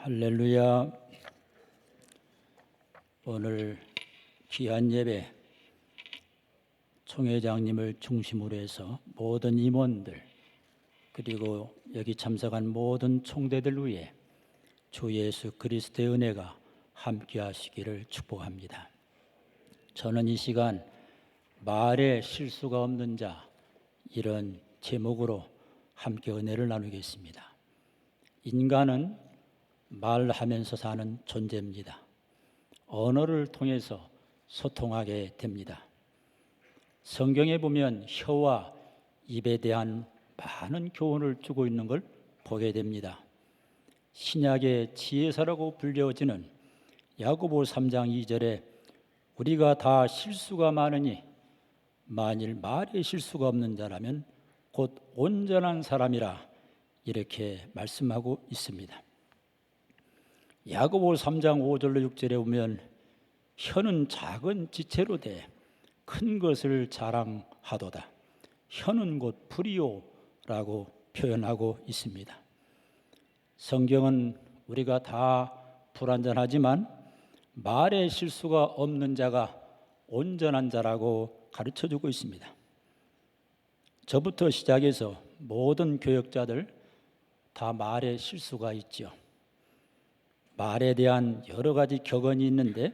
할렐루야. 오늘 귀한 예배 총회장님을 중심으로 해서 모든 임원들 그리고 여기 참석한 모든 총대들 위해 주 예수 그리스도의 은혜가 함께 하시기를 축복합니다. 저는 이 시간 말에 실수가 없는 자 이런 제목으로 함께 은혜를 나누겠습니다. 인간은 말하면서 사는 존재입니다. 언어를 통해서 소통하게 됩니다. 성경에 보면 혀와 입에 대한 많은 교훈을 주고 있는 걸 보게 됩니다. 신약의 지혜서라고 불려지는 야고보 3장 2절에 우리가 다 실수가 많으니 만일 말에 실수가 없는 자라면 곧 온전한 사람이라 이렇게 말씀하고 있습니다. 야고보 3장 5절로 6절에 보면 혀는 작은 지체로 돼 큰 것을 자랑하도다. 혀는 곧 불이요라고 표현하고 있습니다. 성경은 우리가 다 불완전하지만 말에 실수가 없는 자가 온전한 자라고 가르쳐주고 있습니다. 저부터 시작해서 모든 교역자들 다 말에 실수가 있죠. 말에 대한 여러 가지 격언이 있는데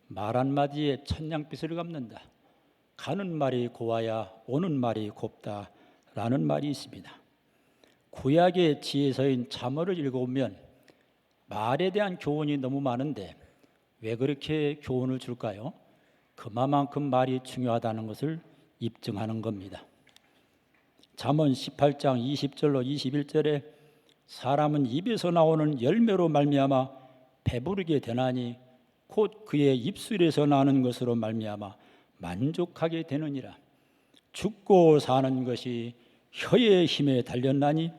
말 한마디에 천냥빚을 갚는다. 가는 말이 고와야 오는 말이 곱다라는 말이 있습니다. 구약의 지혜서인 잠언을 읽어보면 말에 대한 교훈이 너무 많은데 왜 그렇게 교훈을 줄까요? 그만큼 말이 중요하다는 것을 입증하는 겁니다. 잠언 18장 20절로 21절에 사람은 입에서 나오는 열매로 말미암아 배부르게 되나니 곧 그의 입술에서 나는 것으로 말미암아 만족하게 되느니라. 죽고 사는 것이 혀의 힘에 달렸나니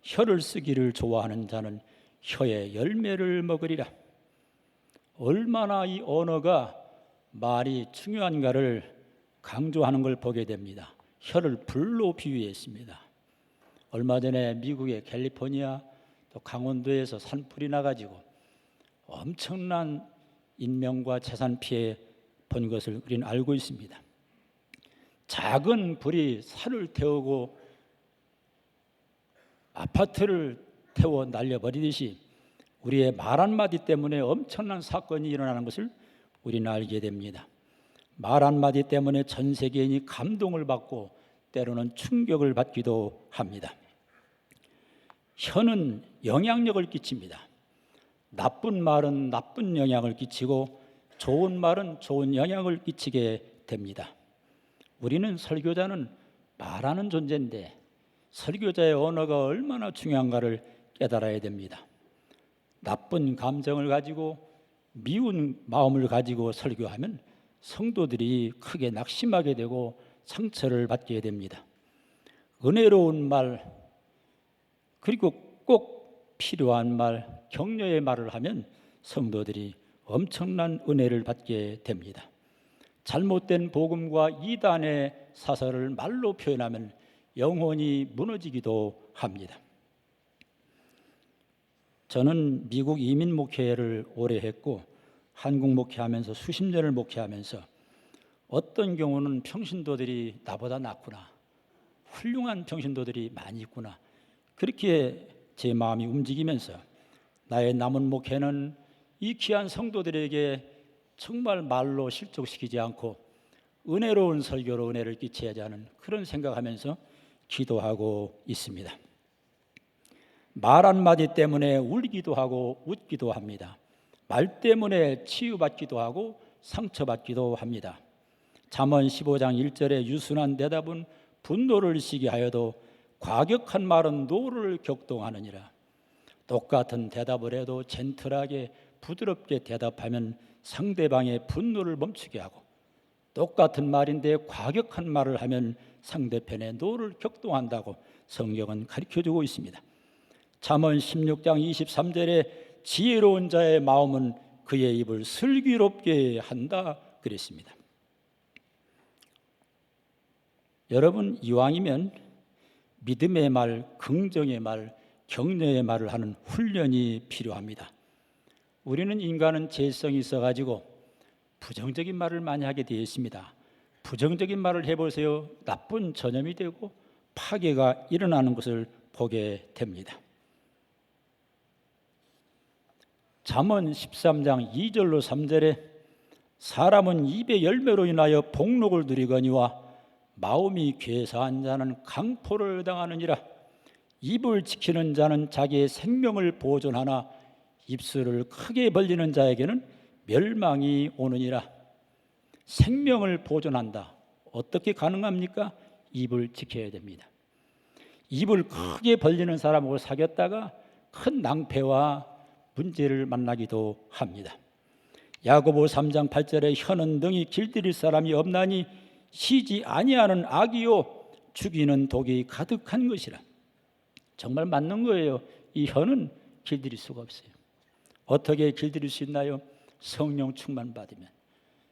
혀를 쓰기를 좋아하는 자는 혀의 열매를 먹으리라. 얼마나 이 언어가 말이 중요한가를 강조하는 걸 보게 됩니다. 혀를 불로 비유했습니다. 얼마 전에 미국의 캘리포니아 또 강원도에서 산불이 나가지고 엄청난 인명과 재산 피해 본 것을 우리는 알고 있습니다. 작은 불이 산을 태우고 아파트를 태워 날려버리듯이 우리의 말 한마디 때문에 엄청난 사건이 일어나는 것을 우리는 알게 됩니다. 말 한마디 때문에 전 세계인이 감동을 받고 때로는 충격을 받기도 합니다. 혀는 영향력을 끼칩니다. 나쁜 말은 나쁜 영향을 끼치고 좋은 말은 좋은 영향을 끼치게 됩니다. 우리는 설교자는 말하는 존재인데 설교자의 언어가 얼마나 중요한가를 깨달아야 됩니다. 나쁜 감정을 가지고 미운 마음을 가지고 설교하면 성도들이 크게 낙심하게 되고 상처를 받게 됩니다. 은혜로운 말 그리고 꼭 필요한 말, 격려의 말을 하면 성도들이 엄청난 은혜를 받게 됩니다. 잘못된 복음과 이단의 사설을 말로 표현하면 영혼이 무너지기도 합니다. 저는 미국 이민 목회를 오래 했고 한국 목회하면서 수십 년을 목회하면서 어떤 경우는 평신도들이 나보다 낫구나, 훌륭한 평신도들이 많이 있구나, 그렇게 제 마음이 움직이면서 나의 남은 목회는 이 귀한 성도들에게 정말 말로 실족시키지 않고 은혜로운 설교로 은혜를 끼쳐야지 하는 그런 생각하면서 기도하고 있습니다. 말 한마디 때문에 울기도 하고 웃기도 합니다. 말 때문에 치유받기도 하고 상처받기도 합니다. 잠언 15장 1절에 유순한 대답은 분노를 시게 하여도 과격한 말은 노를 격동하느니라. 똑같은 대답을 해도 젠틀하게 부드럽게 대답하면 상대방의 분노를 멈추게 하고 똑같은 말인데 과격한 말을 하면 상대편의 노를 격동한다고 성경은 가르쳐주고 있습니다. 잠언 16장 23절에 지혜로운 자의 마음은 그의 입을 슬기롭게 한다 그랬습니다. 여러분 이왕이면 믿음의 말, 긍정의 말, 격려의 말을 하는 훈련이 필요합니다. 우리는 인간은 죄성이 있어가지고 부정적인 말을 많이 하게 되어 있습니다. 부정적인 말을 해보세요. 나쁜 전염이 되고 파괴가 일어나는 것을 보게 됩니다. 잠언 13장 2절로 3절에 사람은 입의 열매로 인하여 복록을 누리거니와 마음이 괴사한 자는 강포를 당하느니라. 입을 지키는 자는 자기의 생명을 보존하나 입술을 크게 벌리는 자에게는 멸망이 오느니라. 생명을 보존한다. 어떻게 가능합니까? 입을 지켜야 됩니다. 입을 크게 벌리는 사람하고 사귀었다가 큰 낭패와 문제를 만나기도 합니다. 야고보 3장 8절에 혀는 능히 길들일 사람이 없나니 쉬지 아니하는 악이요 죽이는 독이 가득한 것이라. 정말 맞는 거예요. 이 혀는 길들일 수가 없어요. 어떻게 길들일 수 있나요? 성령 충만 받으면.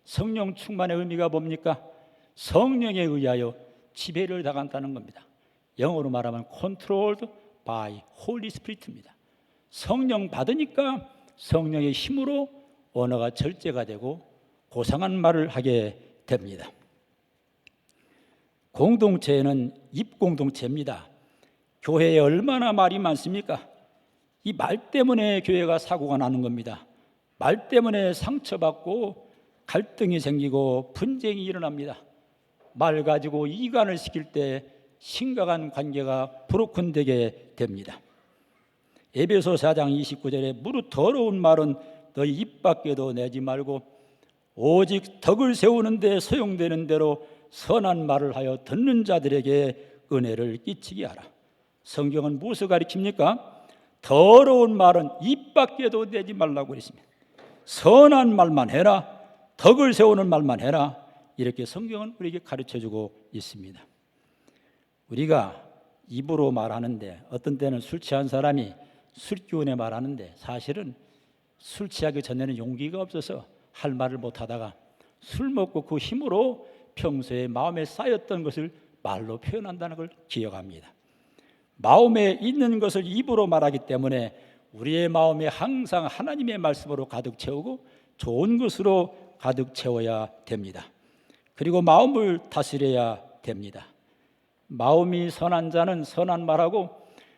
성령 충만의 의미가 뭡니까? 성령에 의하여 지배를 당한다는 겁니다. 영어로 말하면 controlled by Holy Spirit입니다. 성령 받으니까 성령의 힘으로 언어가 절제가 되고 고상한 말을 하게 됩니다. 공동체는 입공동체입니다. 교회에 얼마나 말이 많습니까? 이 말 때문에 교회가 사고가 나는 겁니다. 말 때문에 상처받고 갈등이 생기고 분쟁이 일어납니다. 말 가지고 이간을 시킬 때 심각한 관계가 브로큰되게 됩니다. 에베소 4장 29절에 무릇 더러운 말은 너희 입 밖에도 내지 말고 오직 덕을 세우는 데 소용되는 대로 선한 말을 하여 듣는 자들에게 은혜를 끼치게 하라. 성경은 무엇을 가리킵니까? 더러운 말은 입 밖에도 내지 말라고 그랬습니다. 선한 말만 해라. 덕을 세우는 말만 해라. 이렇게 성경은 우리에게 가르쳐주고 있습니다. 우리가 입으로 말하는데 어떤 때는 술 취한 사람이 술 기운에 말하는데 사실은 술 취하기 전에는 용기가 없어서 할 말을 못하다가 술 먹고 그 힘으로 평소에 마음에 쌓였던 것을 말로 표현한다는 걸 기억합니다. 마음에 있는 것을 입으로 말하기 때문에 우리의 마음에 항상 하나님의 말씀으로 가득 채우고 좋은 것으로 가득 채워야 됩니다. 그리고 마음을 다스려야 됩니다. 마음이 선한 자는 선한 말하고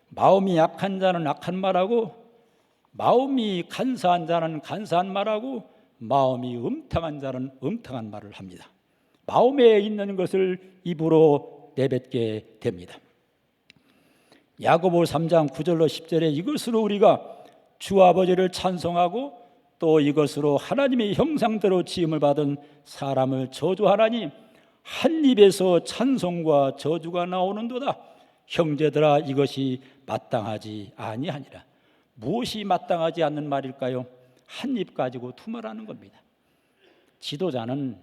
마음이 약한 자는 악한 말하고 마음이 간사한 자는 간사한 말하고 마음이 음탕한 자는 음탕한 말을 합니다. 마음에 있는 것을 입으로 내뱉게 됩니다. 야고보 3장 9절로 10절에 이것으로 우리가 주 아버지를 찬송하고 또 이것으로 하나님의 형상대로 지음을 받은 사람을 저주하나니 한 입에서 찬송과 저주가 나오는도다. 형제들아 이것이 마땅하지 아니하니라. 무엇이 마땅하지 않는 말일까요? 한 입 가지고 투말하는 겁니다. 지도자는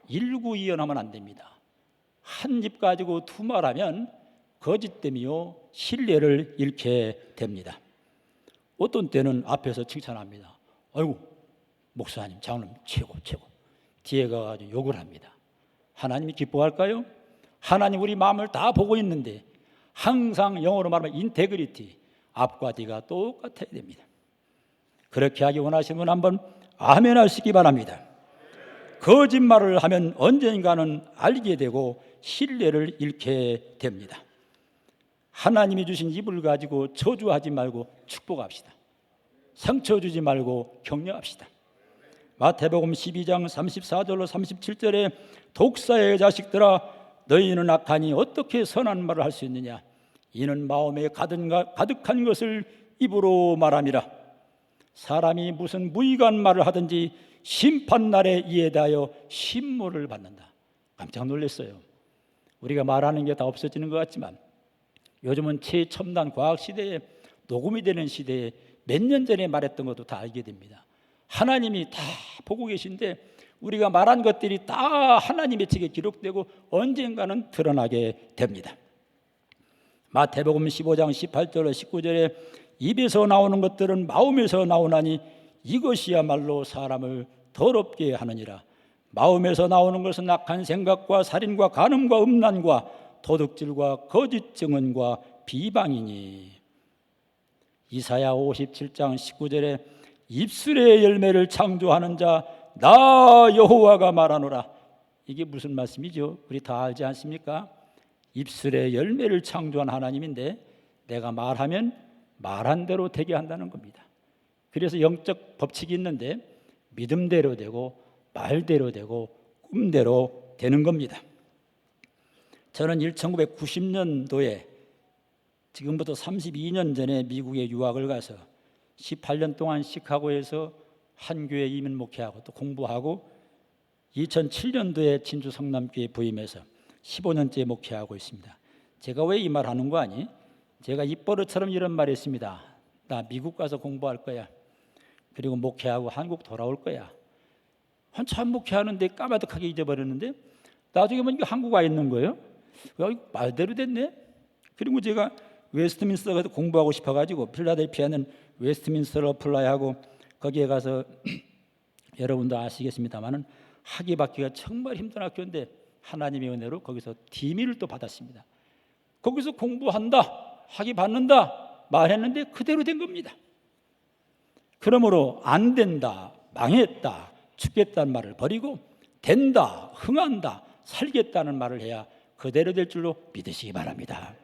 일구이연하면 안 됩니다. 한 입 가지고 투말하면 거짓됨이요 신뢰를 잃게 됩니다. 어떤 때는 앞에서 칭찬합니다. 아이고 목사님 장로님 최고. 뒤에 가가지고 욕을 합니다. 하나님이 기뻐할까요? 하나님 우리 마음을 다 보고 있는데 항상 영어로 말하면 인테그리티, 앞과 뒤가 똑같아야 됩니다. 그렇게 하기 원하시는 분 한번 아멘 하시기 바랍니다. 거짓말을 하면 언젠가는 알게 되고 신뢰를 잃게 됩니다. 하나님이 주신 입을 가지고 저주하지 말고 축복합시다. 상처 주지 말고 격려합시다. 마태복음 12장 34절로 37절에 독사의 자식들아 너희는 악하니 어떻게 선한 말을 할 수 있느냐? 이는 마음에 가득한 것을 입으로 말함이라. 사람이 무슨 무익한 말을 하든지 심판날에 이에 대하여 심모를 받는다. 깜짝 놀랐어요. 우리가 말하는 게 다 없어지는 것 같지만 요즘은 최첨단 과학 시대에 녹음이 되는 시대에 몇 년 전에 말했던 것도 다 알게 됩니다. 하나님이 다 보고 계신데 우리가 말한 것들이 다 하나님의 책에 기록되고 언젠가는 드러나게 됩니다. 마태복음 15장 18절로 19절에 입에서 나오는 것들은 마음에서 나오나니 이것이야말로 사람을 더럽게 하느니라. 마음에서 나오는 것은 악한 생각과 살인과 간음과 음란과 도둑질과 거짓 증언과 비방이니. 이사야 57장 19절에 입술의 열매를 창조하는 자 나 여호와가 말하노라. 이게 무슨 말씀이죠? 우리 다 알지 않습니까? 입술의 열매를 창조한 하나님인데 내가 말하면 말한 대로 되게 한다는 겁니다. 그래서 영적 법칙이 있는데 믿음대로 되고 말대로 되고 꿈대로 되는 겁니다. 저는 1990년도에 지금부터 32년 전에 미국에 유학을 가서 18년 동안 시카고에서 한 교회 이민 목회하고 또 공부하고 2007년도에 진주 성남교회 부임해서 15년째 목회하고 있습니다. 제가 왜 이 말 하는 거 아니? 제가 입버릇처럼 이런 말 했습니다. 나 미국 가서 공부할 거야. 그리고 목회하고 한국 돌아올 거야. 한참 목회하는데 까마득하게 잊어버렸는데 나중에 보니까 한국 와 있는 거예요. 야, 이거 말대로 됐네. 그리고 제가 웨스트민스터 가서 공부하고 싶어가지고 필라델피아는 웨스트민스터를 어플라이하고 거기에 가서 여러분도 아시겠습니다만은 학위 받기가 정말 힘든 학교인데 하나님의 은혜로 거기서 디미를 또 받았습니다. 거기서 공부한다, 학위 받는다 말했는데 그대로 된 겁니다. 그러므로 안 된다, 망했다, 죽겠다는 말을 버리고 된다, 흥한다, 살겠다는 말을 해야 그대로 될 줄로 믿으시기 바랍니다.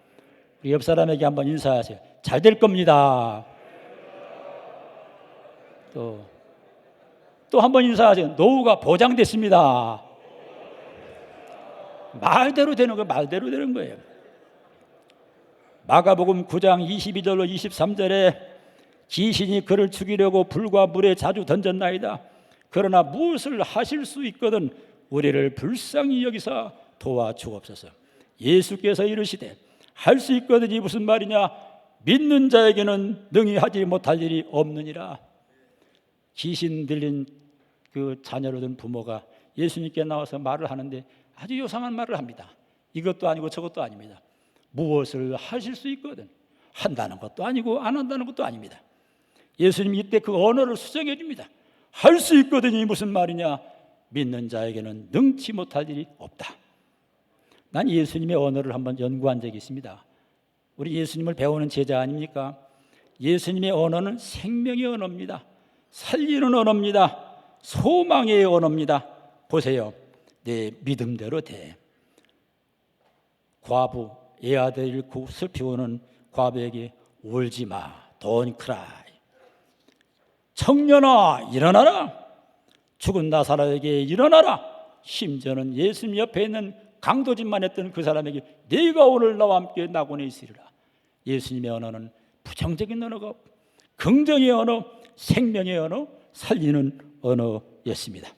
우리 옆 사람에게 한번 인사하세요. 잘 될 겁니다. 또 한번 인사하세요. 노후가 보장됐습니다. 말대로 되는 거 말대로 되는 거예요. 마가복음 9장 22절로 23절에 귀신이 그를 죽이려고 불과 물에 자주 던졌나이다. 그러나 무엇을 하실 수 있거든 우리를 불쌍히 여기사 도와주옵소서. 예수께서 이르시되 할 수 있거든이 무슨 말이냐? 믿는 자에게는 능히 하지 못할 일이 없느니라. 귀신 들린 그 자녀를 둔 부모가 예수님께 나와서 말을 하는데 아주 요상한 말을 합니다. 이것도 아니고 저것도 아닙니다. 무엇을 하실 수 있거든 한다는 것도 아니고 안 한다는 것도 아닙니다. 예수님이 이때 그 언어를 수정해 줍니다. 할 수 있거든이 무슨 말이냐? 믿는 자에게는 능치 못할 일이 없다. 난 예수님의 언어를 한번 연구한 적이 있습니다. 우리 예수님을 배우는 제자 아닙니까? 예수님의 언어는 생명의 언어입니다. 살리는 언어입니다. 소망의 언어입니다. 보세요. 내 믿음대로 돼. 과부, 애아들 잃고 슬피 우는 과부에게 울지 마. Don't cry. 청년아 일어나라. 죽은 나사로에게 일어나라. 심지어는 예수님 옆에 있는 강도짓만 했던 그 사람에게 네가 오늘 나와 함께 낙원에 있으리라. 예수님의 언어는 부정적인 언어가 없고 긍정의 언어, 생명의 언어, 살리는 언어였습니다.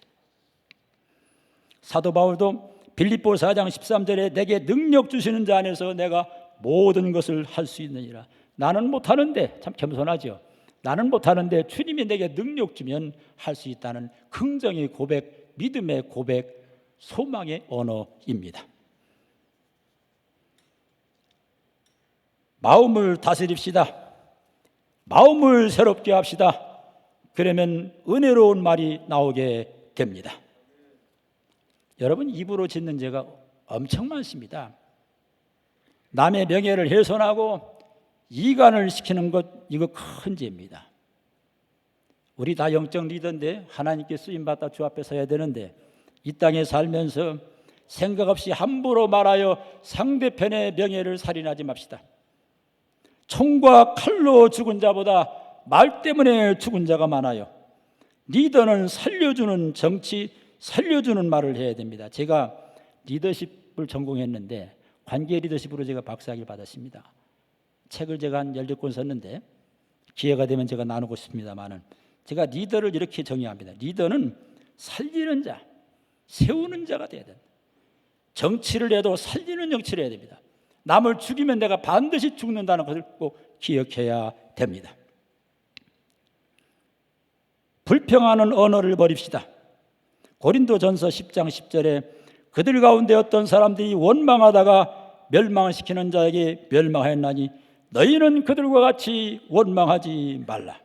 사도 바울도 빌립보서 4장 13절에 내게 능력 주시는 자 안에서 내가 모든 것을 할 수 있느니라. 나는 못하는데, 참 겸손하죠. 나는 못하는데 주님이 내게 능력 주면 할 수 있다는 긍정의 고백, 믿음의 고백, 소망의 언어입니다. 마음을 다스립시다. 마음을 새롭게 합시다. 그러면 은혜로운 말이 나오게 됩니다. 여러분, 입으로 짓는 죄가 엄청 많습니다. 남의 명예를 훼손하고 이간을 시키는 것, 이거 큰 죄입니다. 우리 다 영적 리더인데 하나님께 쓰임받다 주 앞에 서야 되는데 이 땅에 살면서 생각 없이 함부로 말하여 상대편의 명예를 살인하지 맙시다. 총과 칼로 죽은 자보다 말 때문에 죽은 자가 많아요. 리더는 살려주는 정치, 살려주는 말을 해야 됩니다. 제가 리더십을 전공했는데 관계 리더십으로 제가 박사학위를 받았습니다. 책을 제가 한 16권 썼는데 기회가 되면 제가 나누고 싶습니다만은 제가 리더를 이렇게 정의합니다. 리더는 살리는 자, 세우는 자가 돼야 된다. 정치를 해도 살리는 정치를 해야 됩니다. 남을 죽이면 내가 반드시 죽는다는 것을 꼭 기억해야 됩니다. 불평하는 언어를 버립시다. 고린도전서 10장 10절에 그들 가운데 어떤 사람들이 원망하다가 멸망시키는 자에게 멸망하였나니 너희는 그들과 같이 원망하지 말라.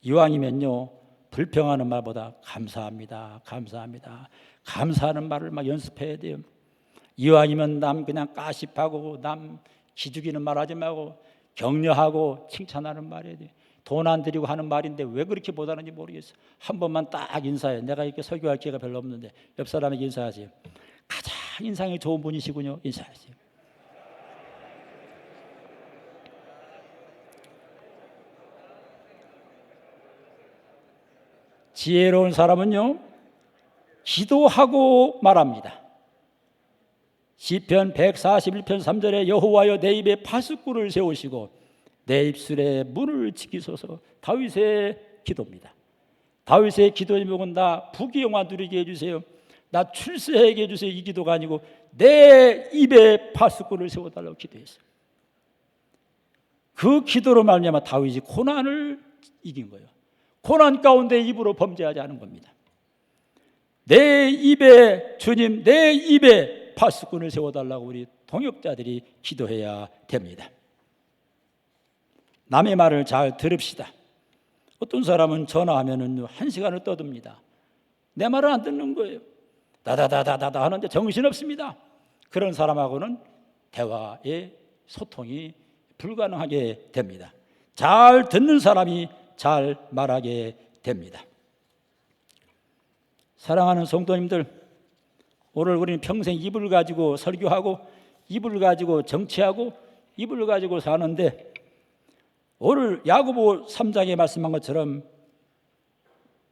이왕이면요, 불평하는 말보다 감사합니다, 감사합니다, 감사하는 말을 막 연습해야 돼요. 이왕이면 남 그냥 까십하고 남 기죽이는 말 하지 말고 격려하고 칭찬하는 말이에요. 돈 안 들이고 하는 말인데 왜 그렇게 못하는지 모르겠어. 한 번만 딱 인사해. 내가 이렇게 설교할 기회가 별로 없는데 옆 사람에게 인사하세요. 가장 인상이 좋은 분이시군요. 인사하세요. 지혜로운 사람은요, 기도하고 말합니다. 시편 141편 3절에 여호와여 내 입에 파수꾼을 세우시고 내 입술에 문을 지키소서. 다윗의 기도입니다. 다윗의 기도 제목은 나 부귀영화 누리게 해주세요. 나 출세하게 해주세요. 이 기도가 아니고 내 입에 파수꾼을 세워달라고 기도했어요. 그 기도로 말미암아 다윗이 고난을 이긴 거예요. 고난 가운데 입으로 범죄하지 않은 겁니다. 내 입에 주님 내 입에 파수꾼을 세워달라고 우리 동역자들이 기도해야 됩니다. 남의 말을 잘 들읍시다. 어떤 사람은 전화하면은 1시간을 떠듭니다. 내 말을 안 듣는 거예요. 다다다다다 하는데 정신없습니다. 그런 사람하고는 대화의 소통이 불가능하게 됩니다. 잘 듣는 사람이 잘 말하게 됩니다. 사랑하는 성도님들, 오늘 우리는 평생 입을 가지고 설교하고 입을 가지고 정치하고 입을 가지고 사는데 오늘 야고보 3장에 말씀한 것처럼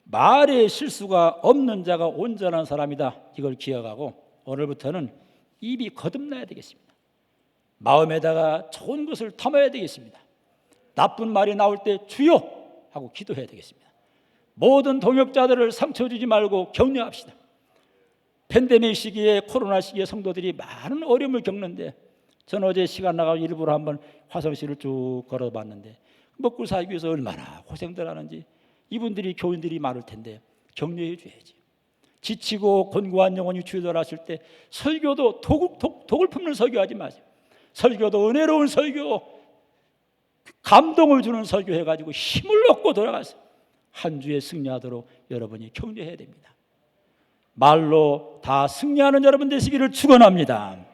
말에 실수가 없는 자가 온전한 사람이다. 이걸 기억하고 오늘부터는 입이 거듭나야 되겠습니다. 마음에다가 좋은 것을 담아야 되겠습니다. 나쁜 말이 나올 때 주여 하고 기도해야 되겠습니다. 모든 동역자들을 상처 주지 말고 격려합시다. 팬데믹 시기에 코로나 시기에 성도들이 많은 어려움을 겪는데 저는 어제 시간 나가고 일부러 한번 화성시를 쭉 걸어봤는데 먹고 살기 위해서 얼마나 고생들 하는지 이분들이 교인들이 많을 텐데 격려해 줘야지. 지치고 곤고한 영혼이 주저하실 때 설교도 독을 품는 설교하지 마세요. 설교도 은혜로운 설교, 감동을 주는 설교 해가지고 힘을 얻고 돌아가세요. 한 주에 승리하도록 여러분이 격려해야 됩니다. 말로 다 승리하는 여러분 되시기를 축원합니다.